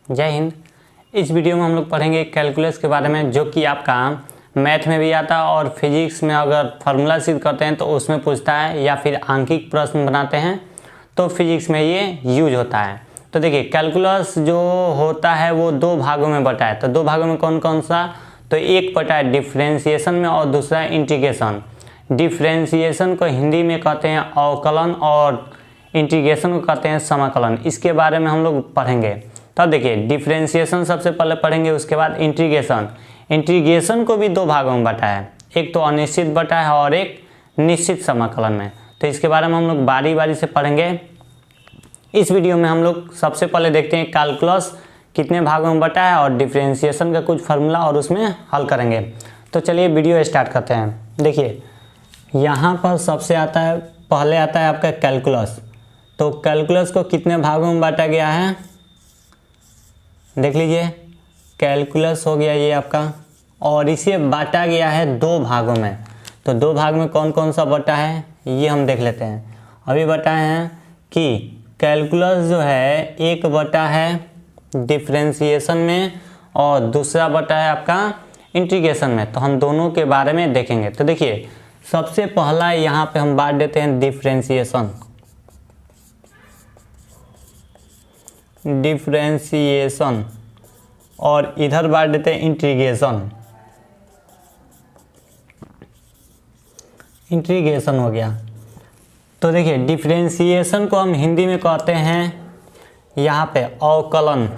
जय हिंद। इस वीडियो में हम लोग पढ़ेंगे कैलकुलस के बारे में, जो कि आपका मैथ में भी आता है और फिजिक्स में अगर फार्मूला सिद्ध करते हैं तो उसमें पूछता है, या फिर आंकिक प्रश्न बनाते हैं तो फिजिक्स में ये यूज होता है। तो देखिए, कैलकुलस जो होता है वो दो भागों में बटा है। तो दो भागों में कौन कौन सा? तो एक बटा है डिफ्रेंसिएशन में और दूसरा इंटीग्रेशन। डिफ्रेंसिएशन को हिंदी में कहते हैं अवकलन और इंटीग्रेशन को कहते हैं समाकलन। इसके बारे में हम लोग पढ़ेंगे। तब देखिए, डिफ्रेंसिएशन सबसे पहले पढ़ेंगे, उसके बाद इंटीग्रेशन। इंटीग्रेशन को भी दो भागों में बटा है, एक तो अनिश्चित बटा है और एक निश्चित समाकलन में। तो इसके बारे में हम लोग बारी बारी से पढ़ेंगे। इस वीडियो में हम लोग सबसे पहले देखते हैं कैलकुलस कितने भागों में बटा है और डिफ्रेंसिएशन का कुछ फार्मूला और उसमें हल करेंगे। तो चलिए वीडियो स्टार्ट करते हैं। देखिए, यहाँ पर सबसे पहले आता है आपका कैलकुलस। तो कैलकुलस को कितने भागों में बांटा गया है देख लीजिए। कैलकुलस हो गया ये आपका, और इसे बांटा गया है दो भागों में। तो दो भाग में कौन कौन सा बटा है ये हम देख लेते हैं। अभी बताए हैं कि कैलकुलस जो है एक बटा है डिफ्रेंसिएशन में और दूसरा बटा है आपका इंटीग्रेशन में। तो हम दोनों के बारे में देखेंगे। तो देखिए, सबसे पहला यहाँ पे हम बांट देते हैं डिफ्रेंसिएशन और इधर बांट देते हैं इंटीग्रेशन हो गया। तो देखिए, डिफ्रेंसिएशन को हम हिंदी में कहते हैं यहाँ पे अवकलन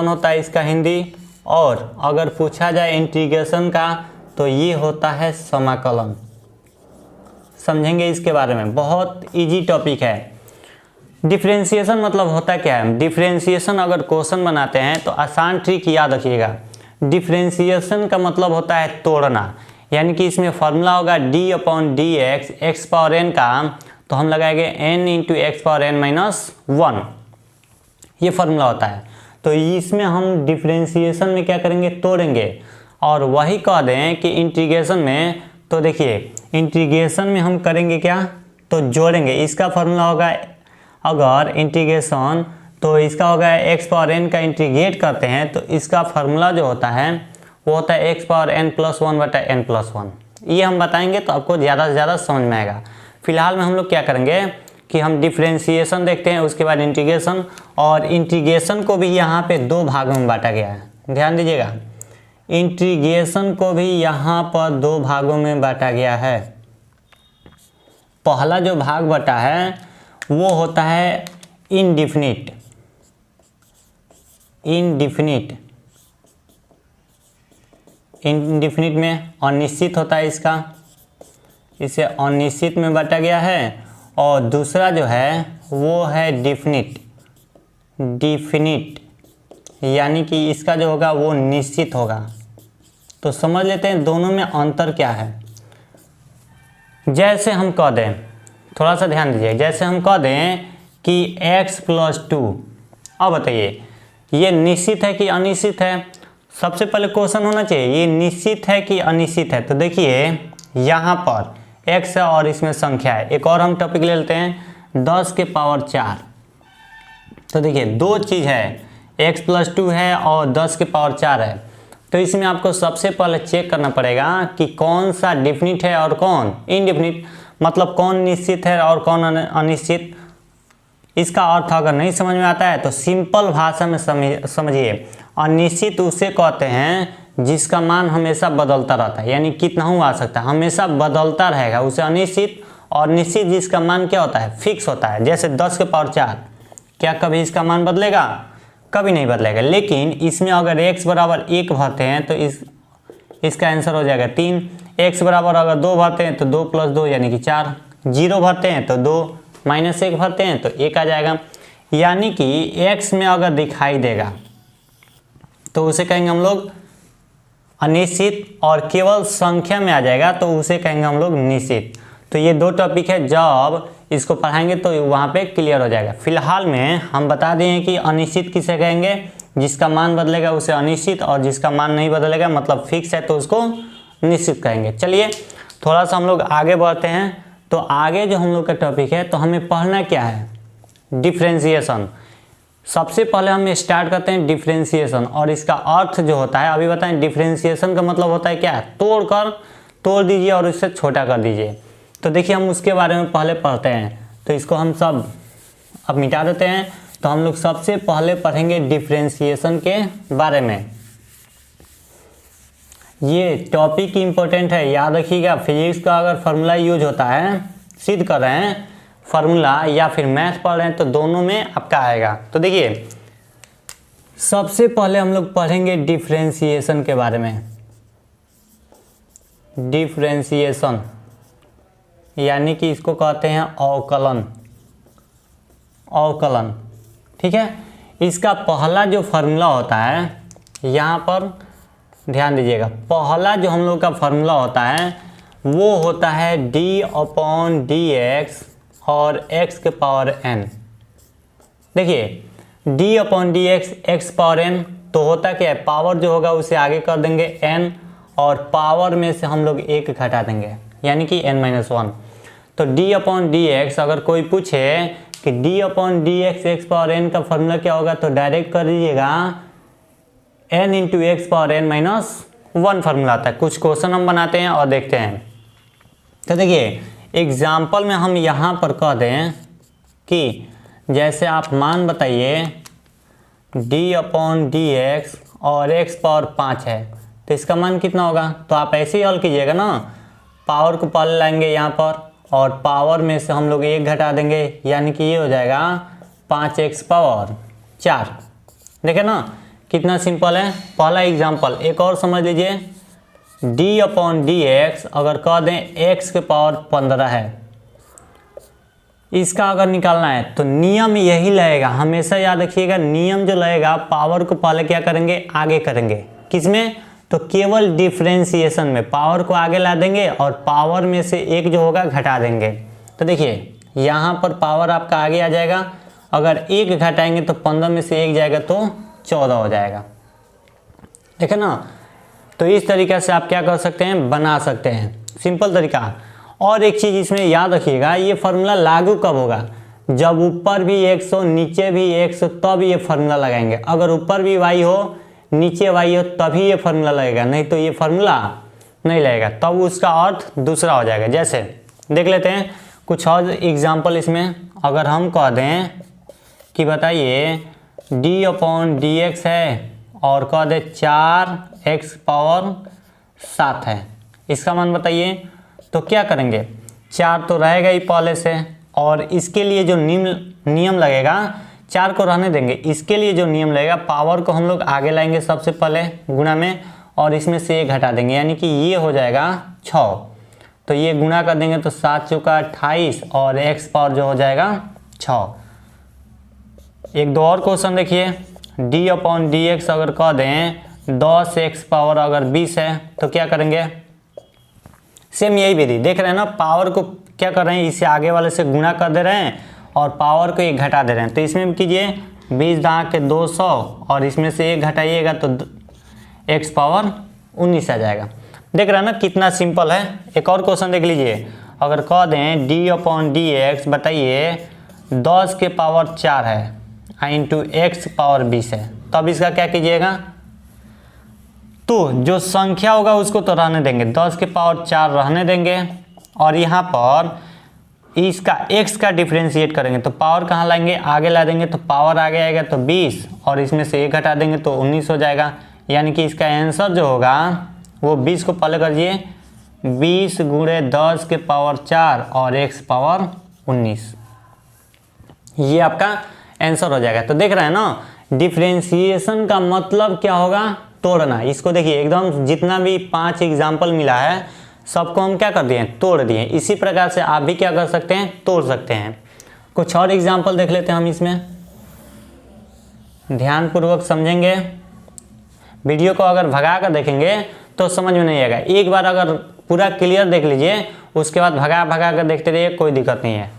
होता है इसका हिंदी। और अगर पूछा जाए इंटीग्रेशन का तो ये होता है समाकलन। समझेंगे इसके बारे में, बहुत इजी टॉपिक है। डिफ्रेंसिएशन मतलब होता क्या है? डिफ्रेंसिएशन अगर क्वेश्चन बनाते हैं तो आसान ट्रिक याद रखिएगा। डिफ्रेंसिएशन का मतलब होता है तोड़ना, यानी कि इसमें फार्मूला होगा d/dx x पावर n का, तो हम लगाएंगे n × x पावर n - 1। ये फार्मूला होता है। तो इसमें हम डिफ्रेंसिएशन में क्या करेंगे? तोड़ेंगे। और वही कह दें कि इंटीग्रेशन में, तो देखिए इंटीग्रेशन में हम करेंगे क्या? तो जोड़ेंगे। इसका फार्मूला होगा, अगर इंटीग्रेशन तो इसका होगा x पावर n का इंटीग्रेट करते हैं तो इसका फार्मूला जो होता है वो होता है x पावर n + 1/n+1। ये हम बताएंगे तो आपको ज़्यादा से ज़्यादा समझ में आएगा। फिलहाल में हम लोग क्या करेंगे कि हम डिफ्रेंसिएशन देखते हैं, उसके बाद इंटीग्रेशन। और इंटीग्रेशन को भी यहाँ पे दो भागों में बांटा गया है, ध्यान दीजिएगा। इंटीग्रेशन को भी यहाँ पर दो भागों में बांटा गया है। पहला जो भाग बटा है वो होता है इनडिफिनिट में अनिश्चित होता है इसका, इसे अनिश्चित में बांटा गया है। और दूसरा जो है वो है डिफिनिट, यानी कि इसका जो होगा वो निश्चित होगा। तो समझ लेते हैं दोनों में अंतर क्या है। जैसे हम कह दें, थोड़ा सा ध्यान दीजिए, जैसे हम कह दें कि x + 2। अब बताइए ये निश्चित है कि अनिश्चित है? सबसे पहले क्वेश्चन होना चाहिए ये निश्चित है कि अनिश्चित है। तो देखिए यहाँ पर x है और इसमें संख्या है। एक और हम टॉपिक ले लेते हैं 10 के पावर 4। तो देखिए दो चीज़ है, x + 2 है और 10 के पावर 4 है। तो इसमें आपको सबसे पहले चेक करना पड़ेगा कि कौन सा डिफिनिट है और कौन इनडिफिनिट, मतलब कौन निश्चित है और कौन अनिश्चित। इसका अर्थ अगर नहीं समझ में आता है तो सिंपल भाषा में समझिए। अनिश्चित उसे कहते हैं जिसका मान हमेशा बदलता रहता है, यानी कितना आ सकता है, हमेशा बदलता रहेगा, उसे अनिश्चित। और निश्चित जिसका मान क्या होता है? फिक्स होता है। जैसे 10 के पावर 4, क्या कभी इसका मान बदलेगा? कभी नहीं बदलेगा। लेकिन इसमें अगर x = 1 भरते हैं तो इसका आंसर हो जाएगा 3। x बराबर अगर 2 भरते हैं तो 2 + 2 यानी कि 4। 0 भरते हैं तो 2, -1 भरते हैं तो 1 आ जाएगा। यानी कि x में अगर दिखाई देगा तो उसे कहेंगे हम लोग अनिश्चित, और केवल संख्या में आ जाएगा तो उसे कहेंगे हम लोग निश्चित। तो ये दो टॉपिक है, जब इसको पढ़ाएंगे तो वहाँ पे क्लियर हो जाएगा। फिलहाल में हम बता दें कि अनिश्चित किसे कहेंगे? जिसका मान बदलेगा उसे अनिश्चित, और जिसका मान नहीं बदलेगा मतलब फिक्स है तो उसको निश्चित कहेंगे। चलिए थोड़ा सा हम लोग आगे बढ़ते हैं। तो आगे जो हम लोग का टॉपिक है, तो हमें पढ़ना क्या है? डिफ्रेंसिएशन। सबसे पहले हम स्टार्ट करते हैं डिफरेंशिएशन, और इसका अर्थ जो होता है अभी बताएं। डिफरेंशिएशन का मतलब होता है क्या? तोड़ दीजिए और इससे छोटा कर दीजिए। तो देखिए हम उसके बारे में पहले पढ़ते हैं, तो इसको हम सब अब मिटा देते हैं। तो हम लोग सबसे पहले पढ़ेंगे डिफरेंशिएशन के बारे में। ये टॉपिक इम्पोर्टेंट है, याद रखिएगा। फिजिक्स का अगर फार्मूला यूज होता है, सिद्ध कर रहे हैं फार्मूला या फिर मैथ पढ़ रहे हैं, तो दोनों में आपका आएगा। तो देखिए सबसे पहले हम लोग पढ़ेंगे डिफरेंशिएशन के बारे में। डिफरेंशिएशन यानी कि इसको कहते हैं अवकलन। अवकलन, ठीक है। इसका पहला जो फार्मूला होता है, यहाँ पर ध्यान दीजिएगा, पहला जो हम लोग का फार्मूला होता है वो होता है d/dx और x के पावर n। देखिए d/dx x पावर n, तो होता क्या है, पावर जो होगा उसे आगे कर देंगे n, और पावर में से हम लोग 1 घटा देंगे यानी कि n-1। तो d/dx अगर कोई पूछे कि d/dx x पावर n का फार्मूला क्या होगा, तो डायरेक्ट कर दीजिएगा n into x power n-1 formula आता है। कुछ क्वेश्चन हम बनाते हैं और देखते हैं। तो देखिए एग्जाम्पल में हम यहाँ पर कह दें कि जैसे आप मान बताइए d/dx और x पावर 5 है, तो इसका मान कितना होगा? तो आप ऐसे ही हल कीजिएगा ना, पावर को पहले लाएंगे यहाँ पर और पावर में से हम लोग 1 घटा देंगे, यानी कि ये हो जाएगा 5x पावर 4। देखे ना कितना सिंपल है। पहला एग्जाम्पल एक और समझ लीजिए, d/dx अगर कह दें x के पावर 15 है, इसका अगर निकालना है तो नियम यही लगेगा, हमेशा याद रखिएगा। नियम जो लगेगा, पावर को पहले क्या करेंगे, आगे करेंगे। किसमें? तो केवल डिफरेंशिएशन में पावर को आगे ला देंगे और पावर में से 1 जो होगा घटा देंगे। तो देखिए यहाँ पर पावर आपका आगे आ जाएगा, अगर 1 घटाएंगे तो 15 में से 1 जाएगा तो 14 हो जाएगा। देखे ना, तो इस तरीक़े से आप क्या कर सकते हैं, बना सकते हैं, सिंपल तरीका। और एक चीज़ इसमें याद रखिएगा, ये फार्मूला लागू कब होगा? जब ऊपर भी x हो नीचे भी x हो तब ये फार्मूला लगाएंगे। अगर ऊपर भी y हो नीचे y हो तभी ये फार्मूला लगेगा, नहीं तो ये फार्मूला नहीं लगेगा, तब उसका अर्थ दूसरा हो जाएगा। जैसे देख लेते हैं कुछ और एग्जाम्पल इसमें। अगर हम कह दें कि बताइए d/dx है और कह दे 4x पावर 7 है, इसका मान बताइए। तो क्या करेंगे, 4 तो रहेगा ही पहले से, और इसके लिए जो नियम लगेगा, 4 को रहने देंगे, इसके लिए जो नियम लगेगा, पावर को हम लोग आगे लाएंगे सबसे पहले गुणा में, और इसमें से 1 घटा देंगे, यानी कि ये हो जाएगा 6। तो ये गुणा कर देंगे तो 7 चौका 28 और x पावर जो हो जाएगा 6। एक दो और क्वेश्चन देखिए, d/dx अगर कह दें 10x पावर अगर 20 है, तो क्या करेंगे, सेम यही विधि। देख रहे हैं ना, पावर को क्या कर रहे हैं, इसे आगे वाले से गुणा कर दे रहे हैं और पावर को 1 घटा दे रहे हैं। तो इसमें भी कीजिए 20 × के 200 और इसमें से 1 घटाइएगा तो x पावर 19 आ जाएगा। देख रहे हैं ना कितना सिंपल है। एक और क्वेश्चन देख लीजिए, अगर कह दें d/dx बताइए 10 के पावर 4 है इंटू x पावर 20 है, तब इसका क्या कीजिएगा, तो जो संख्या होगा उसको तो रहने देंगे, 10 के पावर 4 रहने देंगे, और यहाँ पर इसका x का डिफरेंशिएट करेंगे, तो पावर कहाँ लाएंगे, आगे ला देंगे, तो पावर आगे आएगा तो 20 और इसमें से 1 घटा देंगे तो 19 हो जाएगा। यानी कि इसका आंसर जो होगा वो 20 को पहले करिए, 20 × 10 के पावर 4 और x पावर 19, ये आपका आंसर हो जाएगा। तो देख रहे हैं ना, डिफरेंशिएशन का मतलब क्या होगा, तोड़ना। इसको देखिए एकदम जितना भी 5 एग्जाम्पल मिला है सबको हम क्या कर दिए, तोड़ दिए। इसी प्रकार से आप भी क्या कर सकते हैं, तोड़ सकते हैं। कुछ और एग्जाम्पल देख लेते हैं हम इसमें, ध्यानपूर्वक समझेंगे। वीडियो को अगर भगा कर देखेंगे तो समझ में नहीं आएगा। एक बार अगर पूरा क्लियर देख लीजिए, उसके बाद भगा कर देखते रहिए, कोई दिक्कत नहीं है।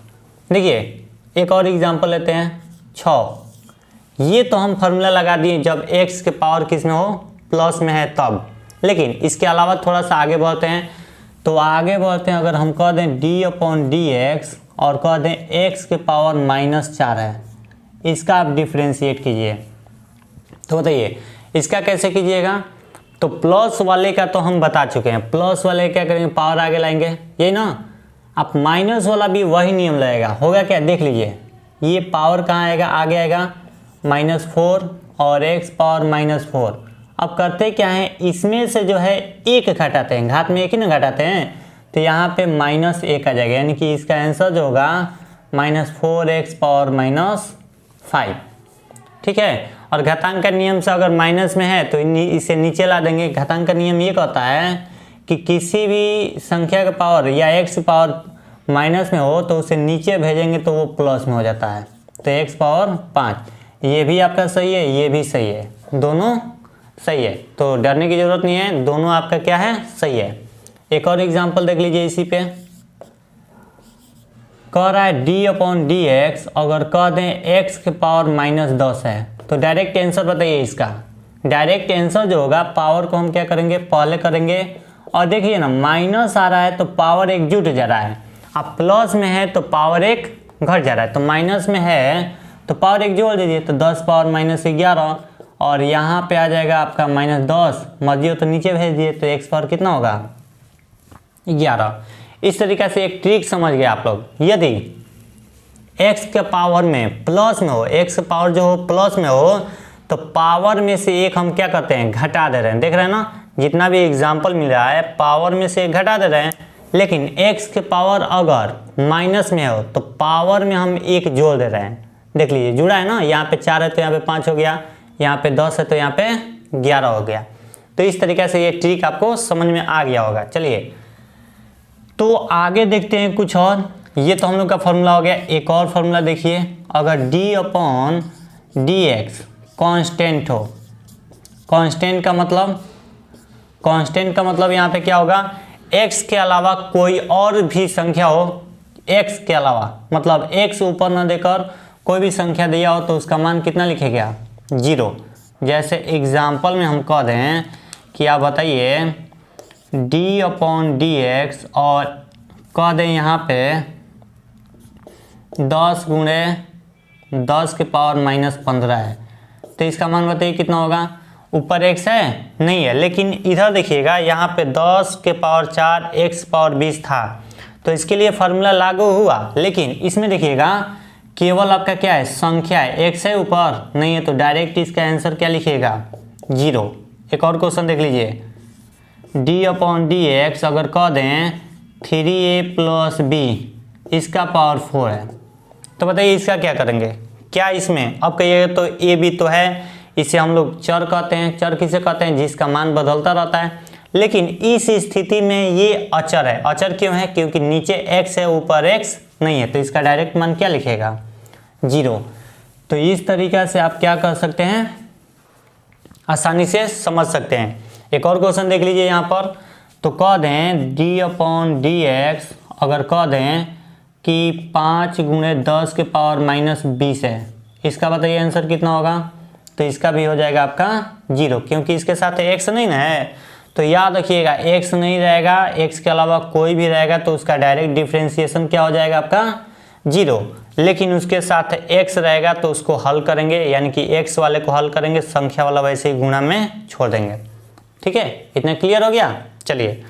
देखिए एक और एग्जाम्पल लेते हैं, 6। ये तो हम फार्मूला लगा दिए जब x के पावर किस में हो, प्लस में है तब। लेकिन इसके अलावा थोड़ा सा आगे बढ़ते हैं, तो आगे बढ़ते हैं। अगर हम कह दें d/dx और कह दें x के पावर -4 है, इसका आप डिफ्रेंशिएट कीजिए। तो बताइए इसका कैसे कीजिएगा। तो प्लस वाले का तो हम बता चुके हैं, प्लस वाले क्या करेंगे, पावर आगे लाएंगे, यही ना। आप माइनस वाला भी वही नियम लगेगा, होगा क्या देख लीजिए। ये पावर कहाँ आएगा, आगे आएगा -4 और x पावर -4। अब करते क्या है, इसमें से जो है एक घटाते हैं, घात में एक ही ना घटाते हैं, तो यहाँ पे -1 आ जाएगा, यानी कि इसका आंसर जो होगा -4x पावर -5। ठीक है। और घातांक का नियम से अगर माइनस में है तो इसे नीचे ला देंगे। घातांक का नियम ये कहता है कि किसी भी संख्या का पावर या x पावर माइनस में हो तो उसे नीचे भेजेंगे तो वो प्लस में हो जाता है। तो x पावर 5, ये भी आपका सही है, ये भी सही है, दोनों सही है, तो डरने की ज़रूरत नहीं है, दोनों आपका क्या है, सही है। एक और एग्जांपल देख लीजिए इसी पे। कह रहा है d/dx, अगर कह दें x के पावर -10 है तो डायरेक्ट आंसर बताइए इसका। डायरेक्ट आंसर जो होगा, पावर को हम क्या करेंगे, पहले करेंगे, और देखिए ना माइनस आ रहा है तो पावर 1 जुट जा रहा है, अब प्लस में है तो पावर 1 घट जा रहा है। तो माइनस में है तो पावर 1 जोड़ दीजिए, तो 10 पावर -11, और यहाँ पे आ जाएगा आपका -10, मर्जी हो तो नीचे भेज दिए, तो x पावर कितना होगा, 11। इस तरीक़े से एक ट्रिक समझ गए आप लोग। यदि x के पावर में प्लस में हो, x पावर जो हो प्लस में हो, तो पावर में से एक हम क्या करते हैं, घटा दे रहे हैं। देख रहे हैं ना, जितना भी एग्जाम्पल मिल रहा है पावर में से एक घटा दे रहे हैं। लेकिन x के पावर अगर माइनस में हो तो पावर में हम एक जोड़ दे रहे हैं। देख लीजिए जुड़ा है ना, यहाँ पे 4 है तो यहाँ पे 5 हो गया, यहाँ पे 10 है तो यहाँ पे 11 हो गया। तो इस तरीके से ये ट्रिक आपको समझ में आ गया होगा। चलिए तो आगे देखते हैं कुछ और। ये तो हम लोग का फॉर्मूला हो गया। एक और फॉर्मूला देखिए, अगर d/dx कांस्टेंट हो, कांस्टेंट का मतलब यहाँ पे क्या होगा, x के अलावा कोई और भी संख्या हो, x के अलावा मतलब x ऊपर न देकर कोई भी संख्या दिया हो तो उसका मान कितना लिखेगा, 0। जैसे एग्जाम्पल में हम कह दें कि आप बताइए d/dx और कह दें यहाँ पे 10 × 10 के पावर -15 है, तो इसका मान बताइए कितना होगा। ऊपर x है नहीं है, लेकिन इधर देखिएगा यहाँ पे 10 के पावर 4 x पावर 20 था, तो इसके लिए फार्मूला लागू हुआ। लेकिन इसमें देखिएगा केवल आपका क्या है, संख्या है, x है ऊपर नहीं है, तो डायरेक्ट इसका आंसर क्या लिखिएगा, 0। एक और क्वेश्चन देख लीजिए, d/dx अगर कह दें 3a + b इसका पावर 4 है, तो बताइए इसका क्या करेंगे। क्या इसमें अब कहिएगा तो a b तो है, इसे हम लोग चर कहते हैं। चर किसे कहते हैं, जिसका मान बदलता रहता है। लेकिन इस स्थिति में ये अचर है। अचर क्यों है, क्योंकि नीचे x है ऊपर x नहीं है, तो इसका डायरेक्ट मान क्या लिखेगा, 0। तो इस तरीक़ा से आप क्या कर सकते हैं, आसानी से समझ सकते हैं। एक और क्वेश्चन देख लीजिए यहाँ पर। तो कह दें d/dx अगर कह दें कि 5 × 10 के पावर -20 है, इसका बताइए आंसर कितना होगा। तो इसका भी हो जाएगा आपका 0, क्योंकि इसके साथ x नहीं ना है। तो याद रखिएगा x नहीं रहेगा, x के अलावा कोई भी रहेगा तो उसका डायरेक्ट डिफ्रेंशिएशन क्या हो जाएगा आपका, 0। लेकिन उसके साथ x रहेगा तो उसको हल करेंगे, यानी कि x वाले को हल करेंगे, संख्या वाला वैसे ही गुणा में छोड़ देंगे। ठीक है, इतना क्लियर हो गया। चलिए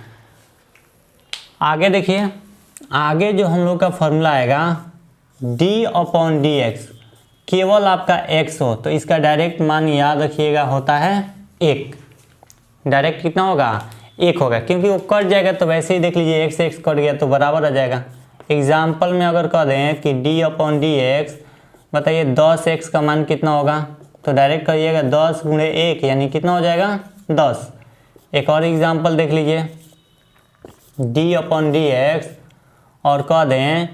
आगे देखिए, आगे जो हम लोग का फॉर्मूला आएगा d/dx, केवल आपका x हो तो इसका डायरेक्ट मान याद रखिएगा होता है 1। डायरेक्ट कितना होगा, 1 होगा, क्योंकि वो कट जाएगा तो वैसे ही देख लीजिए x कट गया तो बराबर आ जाएगा। एग्जाम्पल में अगर कह दें कि d/dx बताइए 10x का मान कितना होगा, तो डायरेक्ट करिएगा 10 × 1 यानी कितना हो जाएगा, 10। एक और एग्जाम्पल देख लीजिए, d/dx और कह दें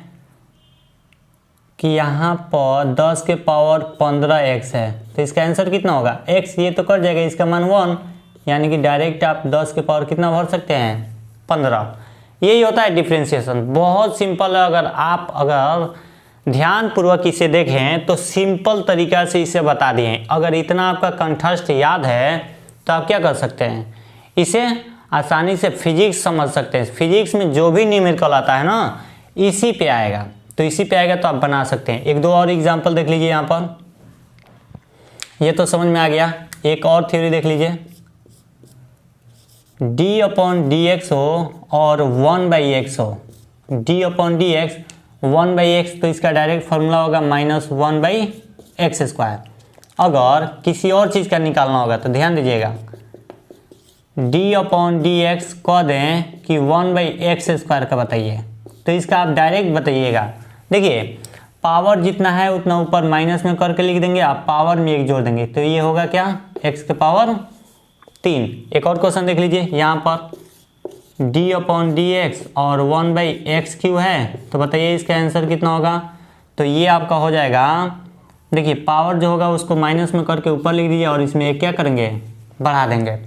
कि यहाँ पर 10 के पावर 15x है, तो इसका आंसर कितना होगा, x ये तो कट जाएगा, इसका मान 1, यानी कि डायरेक्ट आप 10 के पावर कितना भर सकते हैं, 15। यही होता है डिफ्रेंशिएशन। बहुत सिंपल है। अगर ध्यानपूर्वक इसे देखें तो सिंपल तरीका से इसे बता दिए। अगर इतना आपका कंठस्थ याद है तो आप क्या कर सकते हैं, इसे आसानी से फिजिक्स समझ सकते हैं। फिजिक्स में जो भी न्यूमेरिकल आता है ना, इसी पे आएगा, तो इसी पे आएगा तो आप बना सकते हैं। 1-2 और एग्जाम्पल देख लीजिए यहाँ पर। ये तो समझ में आ गया। एक और थ्योरी देख लीजिए, d/dx हो और 1/x हो, d/dx 1/x, तो इसका डायरेक्ट फॉर्मूला होगा -1/x²। अगर किसी और चीज़ का निकालना होगा तो ध्यान दीजिएगा, d/dx कह दें कि 1/x² का बताइए, तो इसका आप डायरेक्ट बताइएगा। देखिए पावर जितना है उतना ऊपर माइनस में करके लिख देंगे, आप पावर में 1 जोड़ देंगे, तो ये होगा क्या, x के पावर 3। एक और क्वेश्चन देख लीजिए, यहाँ पर d/dx और 1/x³ है, तो बताइए इसका आंसर कितना होगा। तो ये आपका हो जाएगा, देखिए पावर जो होगा उसको माइनस में करके ऊपर लिख दीजिए और इसमें क्या करेंगे, बढ़ा देंगे।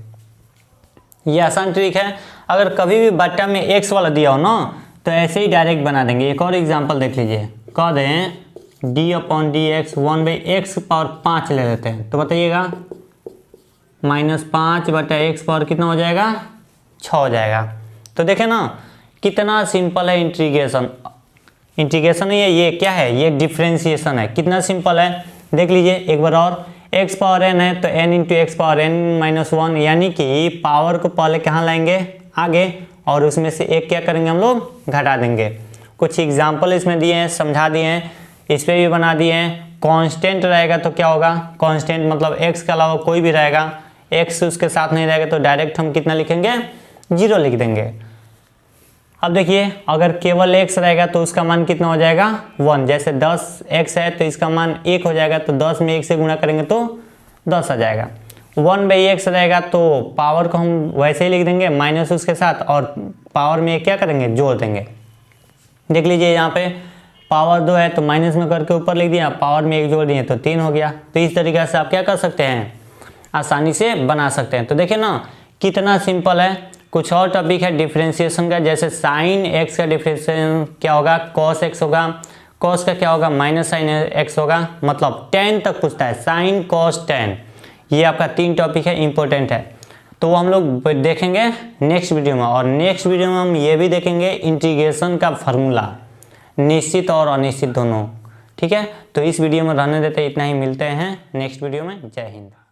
ये आसान ट्रिक है। अगर कभी भी बट्टा में x वाला दिया हो ना, तो ऐसे ही डायरेक्ट बना देंगे। एक और एग्जांपल देख लीजिए, कह दें d/dx 1/x⁵ ले लेते हैं, तो बताइएगा -5/x कितना हो जाएगा, 6 हो जाएगा। तो देखें ना कितना सिंपल है इंटीग्रेशन। इंटीग्रेशन है ये क्या है, ये डिफ्रेंशिएशन है। कितना सिंपल है देख लीजिए एक बार और। x⁴n है तो n × x⁴n-1, यानी कि पावर को पहले कहाँ लाएंगे, आगे, और उसमें से एक क्या करेंगे हम लोग, घटा देंगे। कुछ एग्जाम्पल इसमें दिए हैं, समझा दिए हैं, इस पर भी बना दिए हैं। कांस्टेंट रहेगा तो क्या होगा, कांस्टेंट मतलब x के अलावा कोई भी रहेगा, x उसके साथ नहीं रहेगा तो डायरेक्ट हम कितना लिखेंगे, 0 लिख देंगे। अब देखिए अगर केवल x रहेगा तो उसका मान कितना हो जाएगा, 1। जैसे 10x है तो इसका मान 1 हो जाएगा, तो 10 में 1 से गुणा करेंगे तो 10 आ जाएगा। 1/x रहेगा तो पावर को हम वैसे ही लिख देंगे माइनस उसके साथ, और पावर में क्या करेंगे, जोड़ देंगे। देख लीजिए यहाँ पे पावर 2 है तो माइनस में करके ऊपर लिख दिया, पावर में 1 जोड़ दिए तो 3 हो गया। तो इस तरीके से आप क्या कर सकते हैं, आसानी से बना सकते हैं। तो देखिए ना कितना सिंपल है। कुछ और टॉपिक है डिफरेंशिएशन का, जैसे साइन x का डिफरेंशिएशन क्या होगा, cos x होगा, cos का क्या होगा, -sin x होगा, मतलब tan तक पूछता है, साइन cos tan। ये आपका 3 टॉपिक है, इंपॉर्टेंट है। तो वो हम लोग देखेंगे नेक्स्ट वीडियो में, और नेक्स्ट वीडियो में हम ये भी देखेंगे इंटीग्रेशन का फार्मूला, निश्चित और अनिश्चित दोनों। ठीक है, तो इस वीडियो में रहने देते, इतना ही। मिलते हैं नेक्स्ट वीडियो में। जय हिंद।